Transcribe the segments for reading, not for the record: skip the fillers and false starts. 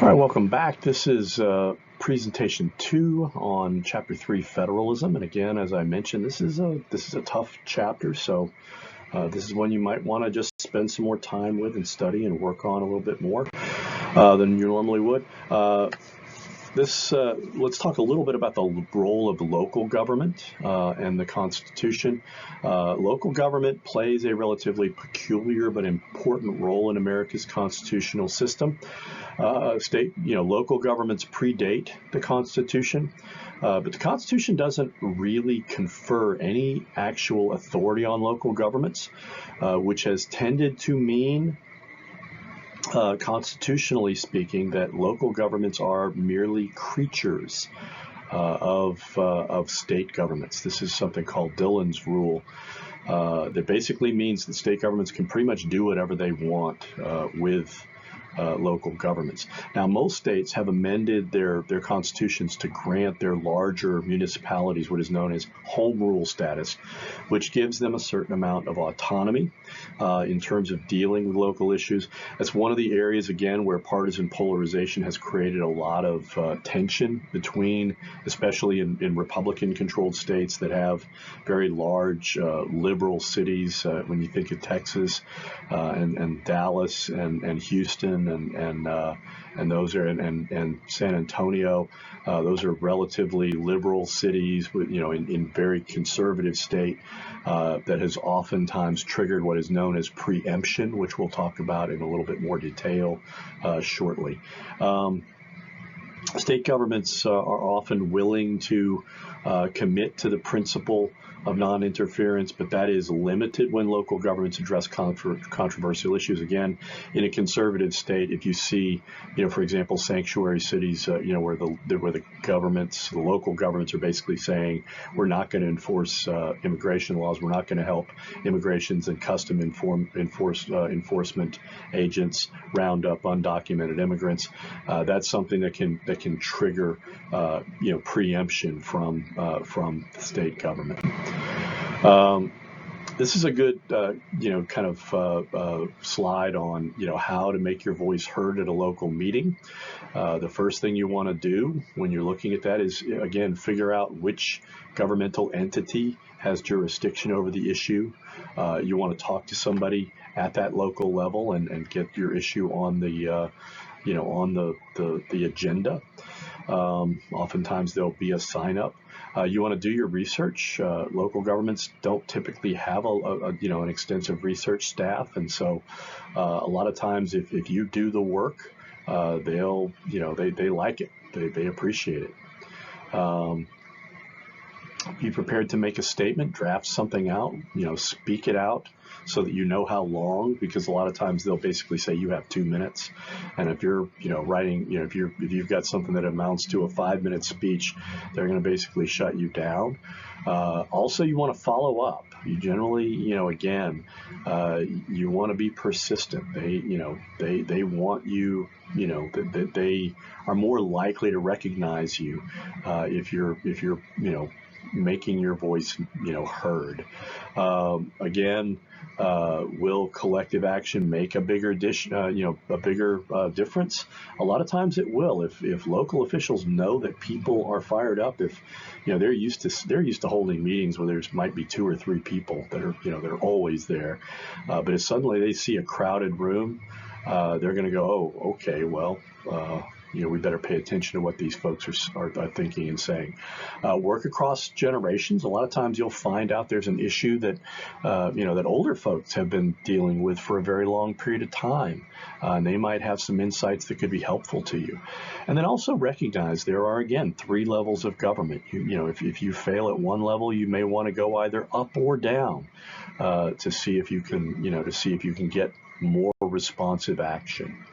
All right, welcome back. This is presentation 2 on chapter 3, Federalism. And again, as I mentioned, this is a tough chapter, so this is one you might want to just spend some more time with and study and work on a little bit more than you normally would. Let's talk a little bit about the role of local government and the Constitution. Local government plays a relatively peculiar but important role in America's constitutional system. Local governments predate the Constitution, but the Constitution doesn't really confer any actual authority on local governments, which has tended to mean constitutionally speaking, that local governments are merely creatures of state governments. This is something called Dillon's rule that basically means that state governments can pretty much do whatever they want with local governments. Now, most states have amended their constitutions to grant their larger municipalities what is known as home rule status, which gives them a certain amount of autonomy in terms of dealing with local issues. That's one of the areas, again, where partisan polarization has created a lot of tension between, especially in Republican-controlled states that have very large liberal cities. When you think of Texas and Dallas and Houston and those are and San Antonio, those are relatively liberal cities with, in very conservative state that has oftentimes triggered what is known as preemption, which we'll talk about in a little bit more detail shortly. State governments are often willing to commit to the principle of non-interference, but that is limited when local governments address controversial issues. Again, in a conservative state, if you see, for example, sanctuary cities, where the local governments are basically saying, we're not going to enforce immigration laws, we're not going to help immigrations and custom enforcement agents round up undocumented immigrants. That's something that can trigger, preemption from the state government. This is a good, slide on, how to make your voice heard at a local meeting. The first thing you want to do when you're looking at that is, again, figure out which governmental entity has jurisdiction over the issue. You want to talk to somebody at that local level and get your issue on the, on the agenda. Oftentimes there'll be a sign up. You want to do your research. Local governments don't typically have an extensive research staff, and so a lot of times if you do the work, they'll they like it. They appreciate it. Be prepared to make a statement, draft something out, speak it out so that you know how long, because a lot of times they'll basically say you have 2 minutes. And if you're, writing, if you've got something that amounts to a 5-minute speech, they're going to basically shut you down. Also, you want to follow up. You generally, again, you want to be persistent. They want you, they are more likely to recognize you if you're, making your voice, heard. Again, will collective action make a bigger difference? A lot of times it will. If local officials know that people are fired up, if they're used to holding meetings where there's might be 2 or 3 people that are they're always there, but if suddenly they see a crowded room, they're going to go, oh, okay, well. We better pay attention to what these folks are thinking and saying. Work across generations. A lot of times you'll find out there's an issue that, that older folks have been dealing with for a very long period of time. And they might have some insights that could be helpful to you. And then also recognize there are, again, 3 levels of government. If you fail at one level, you may want to go either up or down to see if you can, get more responsive action.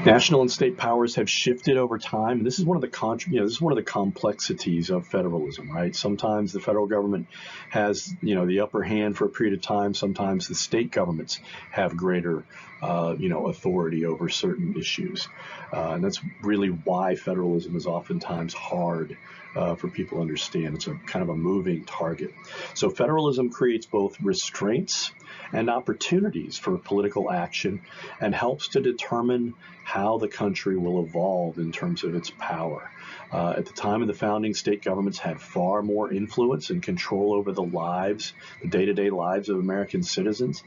National and state powers have shifted over time, and this is one of the complexities of federalism, right? Sometimes the federal government has, the upper hand for a period of time. Sometimes the state governments have greater authority over certain issues. And that's really why federalism is oftentimes hard for people to understand. It's a kind of a moving target. So federalism creates both restraints and opportunities for political action and helps to determine how the country will evolve in terms of its power. At the time of the founding, state governments had far more influence and control over the lives, the day-to-day lives of American citizens.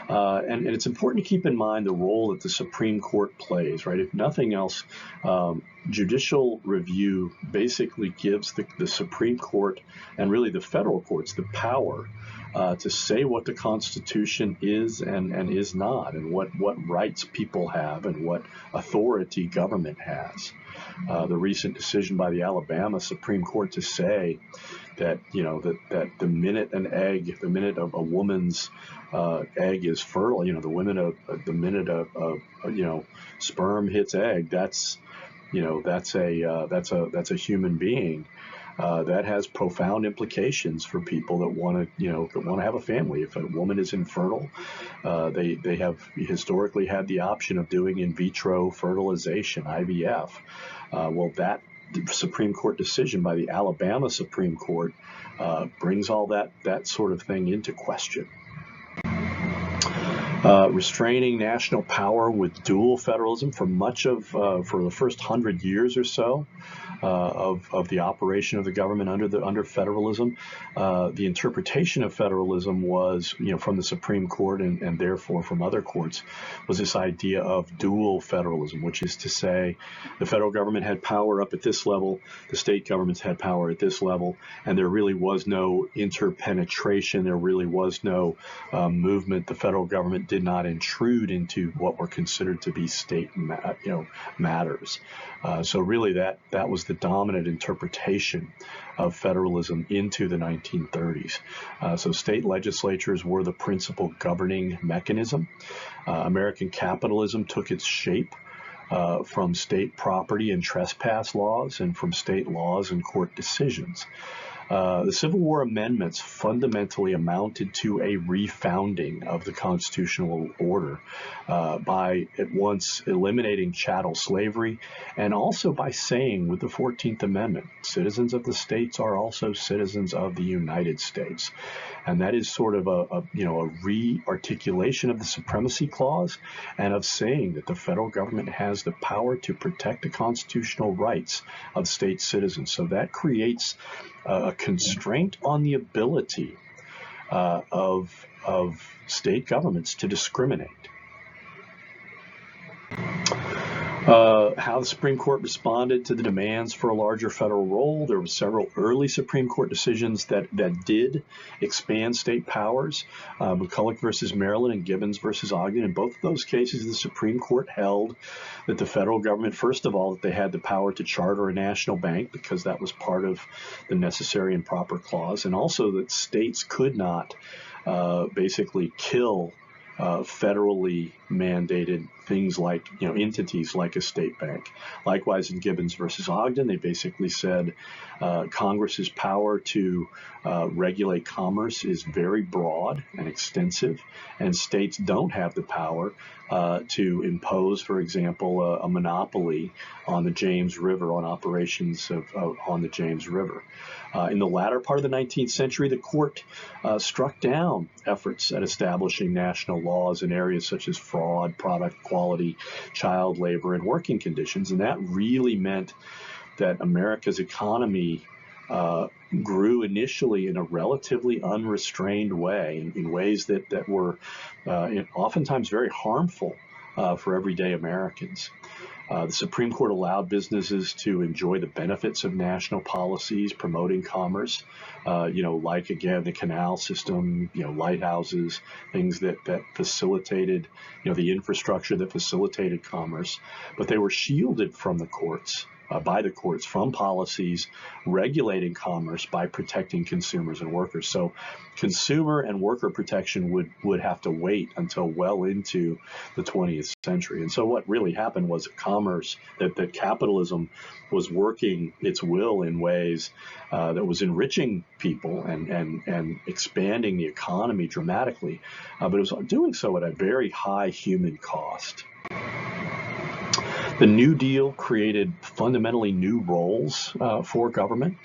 And it's important to keep in mind the role that the Supreme Court plays, right? If nothing else, judicial review basically gives the Supreme Court and really the federal courts the power to say what the Constitution is and is not, and what rights people have and what authority government has. The recent decision by the Alabama Supreme Court to say that that the minute the minute of a woman's egg is fertile, the minute a sperm hits egg, that's a human being. That has profound implications for people that want to have a family. If a woman is infertile, they have historically had the option of doing in vitro fertilization, IVF. Well, that Supreme Court decision by the Alabama Supreme Court brings all that sort of thing into question. Restraining national power with dual federalism for the first 100 years or so of the operation of the government under federalism. The interpretation of federalism was, from the Supreme Court and therefore from other courts, was this idea of dual federalism, which is to say the federal government had power up at this level, the state governments had power at this level, and there really was no interpenetration, there really was no movement. The federal government did not intrude into what were considered to be state matters. So really that was the dominant interpretation of federalism into the 1930s. So state legislatures were the principal governing mechanism. American capitalism took its shape from state property and trespass laws and from state laws and court decisions. The Civil War amendments fundamentally amounted to a refounding of the constitutional order by at once eliminating chattel slavery and also by saying with the 14th Amendment, citizens of the states are also citizens of the United States. And that is sort of a re-articulation of the Supremacy Clause and of saying that the federal government has the power to protect the constitutional rights of state citizens. So that creates a constraint on the ability of state governments to discriminate. How the Supreme Court responded to the demands for a larger federal role. There were several early Supreme Court decisions that did expand state powers. McCulloch versus Maryland and Gibbons versus Ogden. In both of those cases, the Supreme Court held that the federal government, first of all, that they had the power to charter a national bank because that was part of the necessary and proper clause, and also that states could not basically kill federally mandated things like, entities like a state bank. Likewise, in Gibbons versus Ogden, they basically said Congress's power to regulate commerce is very broad and extensive, and states don't have the power to impose, for example, a monopoly on the James River, on operations on the James River. In the latter part of the 19th century, the court struck down efforts at establishing national laws in areas such as fraud, product quality, child labor, and working conditions. And that really meant that America's economy grew initially in a relatively unrestrained way, in ways that were oftentimes very harmful for everyday Americans. The Supreme Court allowed businesses to enjoy the benefits of national policies promoting commerce, like, again, the canal system, lighthouses, things that facilitated, the infrastructure that facilitated commerce. But they were shielded from the courts by the courts from policies regulating commerce by protecting consumers and workers. So consumer and worker protection would have to wait until well into the 20th century. And so what really happened was that capitalism was working its will in ways that was enriching people and expanding the economy dramatically, but it was doing so at a very high human cost. The New Deal created fundamentally new roles for government.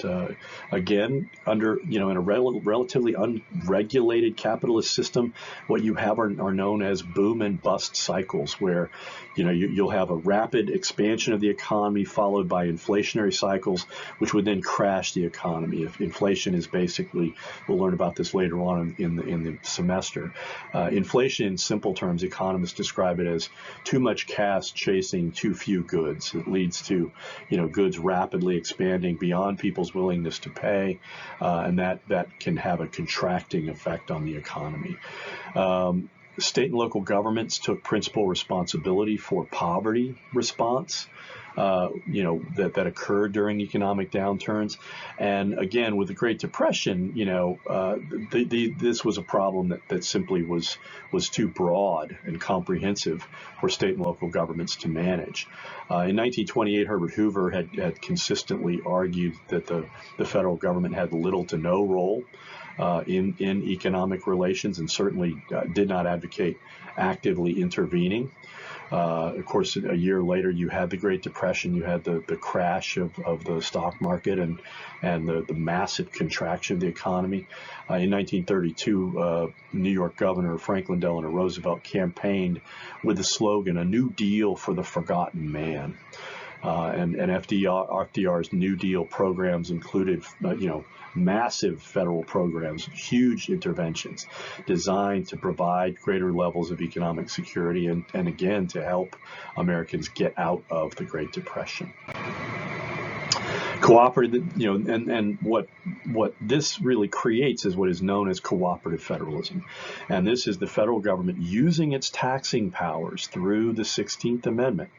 Again, in a relatively unregulated capitalist system, what you have are known as boom and bust cycles, where you'll have a rapid expansion of the economy followed by inflationary cycles, which would then crash the economy. If inflation is basically, we'll learn about this later on in the semester. Inflation, in simple terms, economists describe it as too much cash chasing too few goods. It leads to, goods rapidly expanding beyond people's willingness to pay, and that can have a contracting effect on the economy. State and local governments took principal responsibility for poverty response, that occurred during economic downturns. And again, with the Great Depression, this was a problem that simply was too broad and comprehensive for state and local governments to manage. In 1928, Herbert Hoover had consistently argued that the federal government had little to no role in economic relations, and certainly did not advocate actively intervening. Of course, a year later, you had the Great Depression, you had the crash of the stock market and the massive contraction of the economy. In 1932, New York Governor Franklin Delano Roosevelt campaigned with the slogan, "A New Deal for the Forgotten Man." And FDR's New Deal programs included, massive federal programs, huge interventions designed to provide greater levels of economic security and again, to help Americans get out of the Great Depression. Cooperative, and what this really creates is what is known as cooperative federalism. And this is the federal government using its taxing powers through the 16th Amendment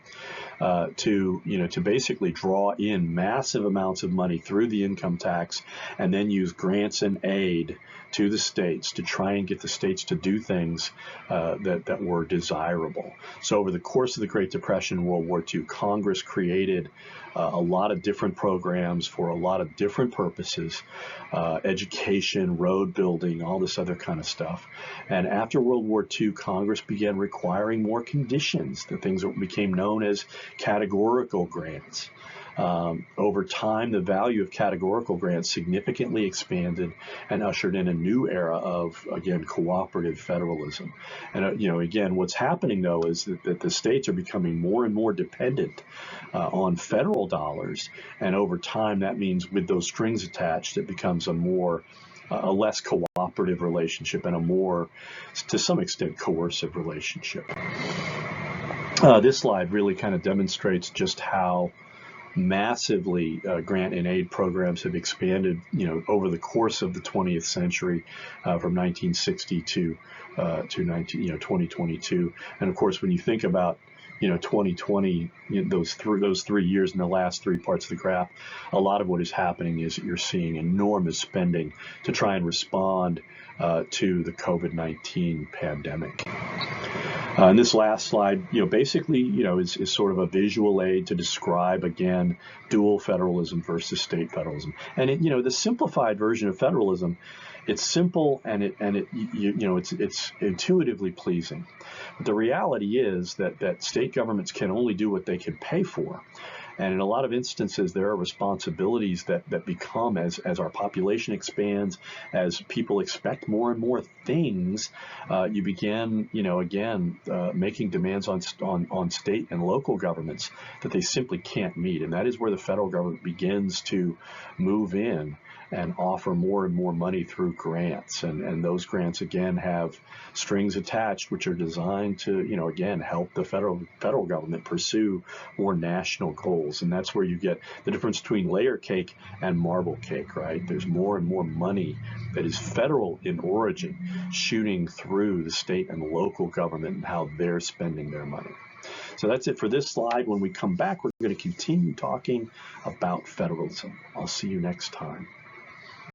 to basically draw in massive amounts of money through the income tax, and then use grants and aid to the states to try and get the states to do things that were desirable. So over the course of the Great Depression, World War II, Congress created a lot of different programs for a lot of different purposes, education, road building, all this other kind of stuff. And after World War II, Congress began requiring more conditions, the things that became known as categorical grants. Over time, the value of categorical grants significantly expanded and ushered in a new era of, again, cooperative federalism. And, again, what's happening, though, is that the states are becoming more and more dependent on federal dollars. And over time, that means with those strings attached, it becomes a less cooperative relationship and a more, to some extent, coercive relationship. This slide really kind of demonstrates just how massively grant and aid programs have expanded, over the course of the 20th century, from 1960 to 2022. And of course, when you think about 2020, those 3 years in the last three parts of the graph, a lot of what is happening is that you're seeing enormous spending to try and respond to the COVID-19 pandemic. And this last slide, basically, is sort of a visual aid to describe, again, dual federalism versus state federalism. And the simplified version of federalism, it's simple and it's intuitively pleasing. But the reality is that state governments can only do what they can pay for. And in a lot of instances, there are responsibilities that become, as our population expands, as people expect more and more things, you begin, making demands on state and local governments that they simply can't meet. And that is where the federal government begins to move in and offer more and more money through grants. And those grants, again, have strings attached, which are designed to, again, help the federal government pursue more national goals. And that's where you get the difference between layer cake and marble cake, right? There's more and more money that is federal in origin shooting through the state and local government and how they're spending their money. So that's it for this slide. When we come back, we're going to continue talking about federalism. I'll see you next time.